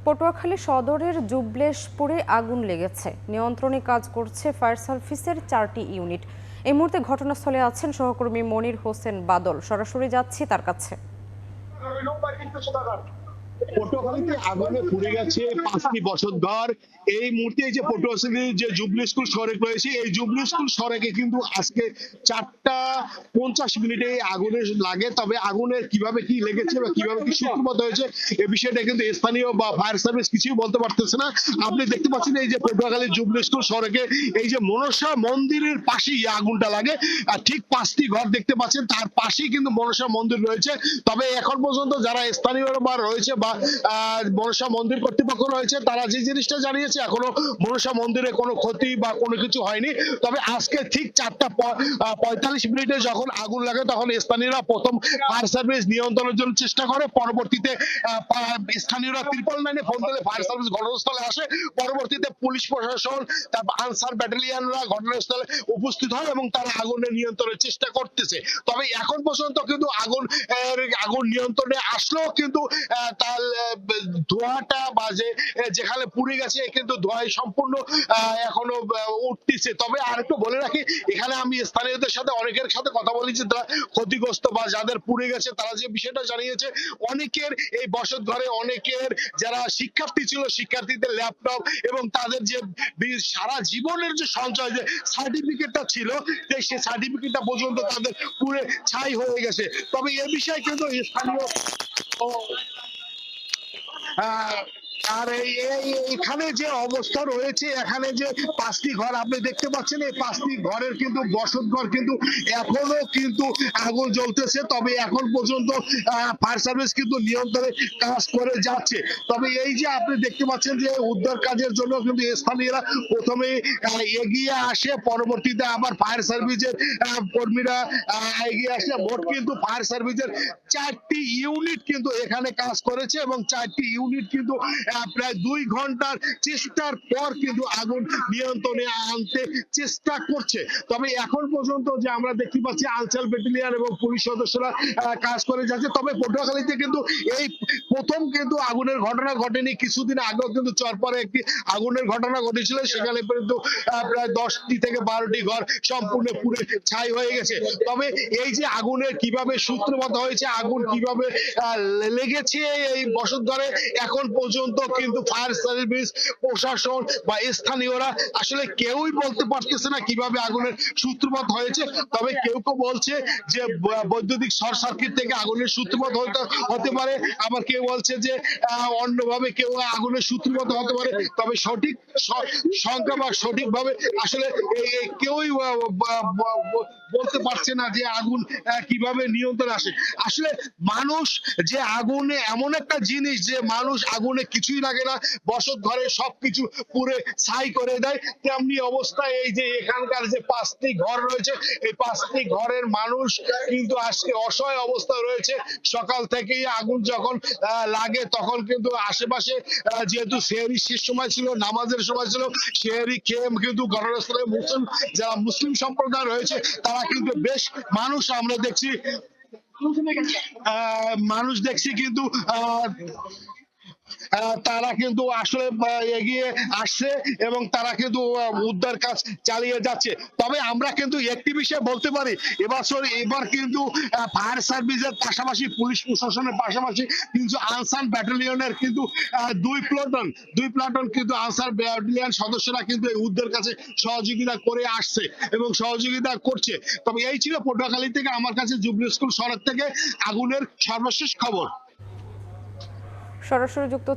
পটুয়াখালী সদরের জুবলেশপুরে আগুন লেগেছে। নিয়ন্ত্রণে কাজ করছে ফায়ার সার্ভিসের 4টি ইউনিট। এই মুহূর্তে ঘটনাস্থলে আছেন সহকর্মী মনির হোসেন বাদল। সরাসরি যাচ্ছি তার কাছে। পটুয়াখালীতে আগুনে পুড়ে গেছে 5টি বসতঘর। এই মুহূর্তে যে পটুয়াখালীর যে জুবলি স্কুল সড়ক রয়েছে, এই জুবলি স্কুল সড়কে কিন্তু আজকে 4টা 50 আগুনে লাগে। তবে আগুনের কিভাবে কি লেগেছে বা কিভাবে কি সূত্রপাত হয়েছে এই বিষয়টা কিন্তু স্থানীয় বা ফায়ার সার্ভিস কিছুই বলতে পারতেছে না। আপনি দেখতে পাচ্ছেন এই যে পটুয়াখালী জুবলি স্কুল সড়কে এই যে মনসা মন্দিরের পাশেই আগুনটা লাগে। আর ঠিক 5টি ঘর দেখতে পাচ্ছেন, তার পাশেই কিন্তু মনসা মন্দির রয়েছে। তবে এখন পর্যন্ত যারা স্থানীয় বা রয়েছে বা মনসা মন্দির কর্তৃপক্ষ রয়েছে, তারা যে জিনিসটা জানিয়েছে এখনো মনসা মন্দিরে কোনো ক্ষতি বা কোনো কিছু হয়নি। তবে আজকে ঠিক 4টা 45 যখন আগুন লাগে তখন স্থানীয়রা প্রথম ফায়ার সার্ভিস নিয়ন্ত্রণের জন্য চেষ্টা করে। পরবর্তীতে স্থানীয়রা 999 ফোন দিলে ফায়ার সার্ভিস ঘটনাস্থলে আসে। পরবর্তীতে পুলিশ প্রশাসন, তারপর আনসার ব্যাটালিয়নরা ঘটনাস্থলে উপস্থিত হয় এবং তারা আগুনের নিয়ন্ত্রণের চেষ্টা করতেছে। তবে এখন পর্যন্ত কিন্তু আগুন নিয়ন্ত্রণে আসলেও কিন্তু তার ধোঁয়াটা বা যেখানে পুড়ে গেছে কিন্তু ধোঁয়ায় সম্পূর্ণ এখনো উঠতেছে। তবে আরেকটু বলে রাখি, এখানে আমি স্থানীয়দের সাথে অনেকের সাথে কথা বলেছি, তারা ক্ষতিগ্রস্ত বা যাদের পুড়ে গেছে তারা যে বিষয়টা জানিয়েছে, অনেকের এই বসত ঘরে অনেকের যারা শিক্ষার্থী ছিল, শিক্ষার্থীদের ল্যাপটপ এবং তাদের যে সারা জীবনের যে সঞ্চয় যে সার্টিফিকেটটা ছিল, সেই সার্টিফিকেটটা পর্যন্ত তাদের পুড়ে ছাই হয়ে গেছে। তবে এ বিষয়ে কিন্তু স্থানীয় আর এখানে যে অবস্থা রয়েছে, এখানে যে 5টি ঘর আপনি দেখতে পাচ্ছেন, এই 5টি ঘরের কিন্তু বসত ঘর কিন্তু এখনো কিন্তু আগুন জ্বলতেছে। তবে এখন পর্যন্ত ফায়ার সার্ভিস কিন্তু নিয়ন্ত্রণে কাজ করে যাচ্ছে। তবে এই যে আপনি দেখতে পাচ্ছেন যে উদ্ধার কাজের জন্য কিন্তু স্থানীয়রা প্রথমে এগিয়ে আসে, পরবর্তীতে আবার ফায়ার সার্ভিসের কর্মীরা এগিয়ে আসে। মোট কিন্তু ফায়ার সার্ভিসের 4টি ইউনিট কিন্তু এখানে কাজ করেছে এবং 4টি ইউনিট কিন্তু প্রায় 2 ঘন্টার চেষ্টার পর কিন্তু আগুন নিয়ন্ত্রণে আনতে চেষ্টা করছে। তবে এখন পর্যন্ত যে আমরা দেখতে পাচ্ছি আনসার ব্যাটালিয়ন এবং পুলিশ সদস্যরা কাজ করে যাচ্ছে। তবে পটুয়াখালীতে কিন্তু এই প্রথম কিন্তু আগুনের ঘটনা ঘটেনি। কিছুদিন আগেও কিন্তু চরপরে একটি আগুনের ঘটনা ঘটেছিল, সেখানে কিন্তু প্রায় 10টি থেকে 12টি ঘর সম্পূর্ণ পুড়ে ছাই হয়ে গেছে। তবে এই যে আগুনের কিভাবে সূত্রপাত হয়েছে, আগুন কিভাবে লেগেছে এই বসত ঘরে, এখন পর্যন্ত কিন্তু ফায়ার সার্ভিস, প্রশাসন বা স্থানীয়রা আসলে কেউই বলতে পারতেছে না কিভাবে আগুনের সূত্রপাত হয়েছে। তবে কেউ কেউ বলছে যে বৈদ্যুতিক শর্ট সার্কিট থেকে আগুনের সূত্রপাত হতে পারে, আবার কেউ বলছে যে অন্যভাবে কেউ আগুনের সূত্রপাত হতে পারে। তবে সঠিক সংখ্যা বা সঠিকভাবে আসলে কেউই বলতে পারছে না যে আগুন কিভাবে নিয়ন্ত্রণে আসে। আসলে মানুষ যে আগুনে এমন একটা জিনিস যে মানুষ আগুনে কিছুই লাগে না, বসত ঘরে সবকিছু পুড়ে ছাই করে দেয়। তেমনি অবস্থায় এই যে এখানকার যে 5টি ঘর রয়েছে, এই 5টি ঘরের মানুষ কিন্তু আজকে অসহায় অবস্থায় রয়েছে। সকাল থেকেই আগুন যখন লাগে তখন কিন্তু আশেপাশে যেহেতু সেহরির শেষ সময় ছিল, নামাজের সময় ছিল, সেহরি খেয়ে কিন্তু ঘটনাস্থলে যারা মুসলিম সম্প্রদায় রয়েছে তারা কিন্তু বেশ আমরা দেখছি মানুষ দেখছি কিন্তু তারা কিন্তু আসলে এগিয়ে আসছে এবং তারা কিন্তু উদ্ধার কাজ চালিয়ে যাচ্ছে। তবে আমরা কিন্তু একটি বিষয় বলতে পারি, এবার কিন্তু ফায়ার সার্ভিসের পাশাপাশি পুলিশ প্রশাসনের পাশাপাশি কিন্তু আনসার ব্যাটালিয়নের কিন্তু 2 প্লাটুন কিন্তু আনসার ব্যাটালিয়ন সদস্যরা কিন্তু এই উদ্ধার কাছে সহযোগিতা করে আসছে এবং সহযোগিতা করছে। তবে এই ছিল পটুয়াখালী থেকে আমার কাছে জুবলি স্কুল সড়ক থেকে আগুনের সর্বশেষ খবর। সরাসরি যুক্ত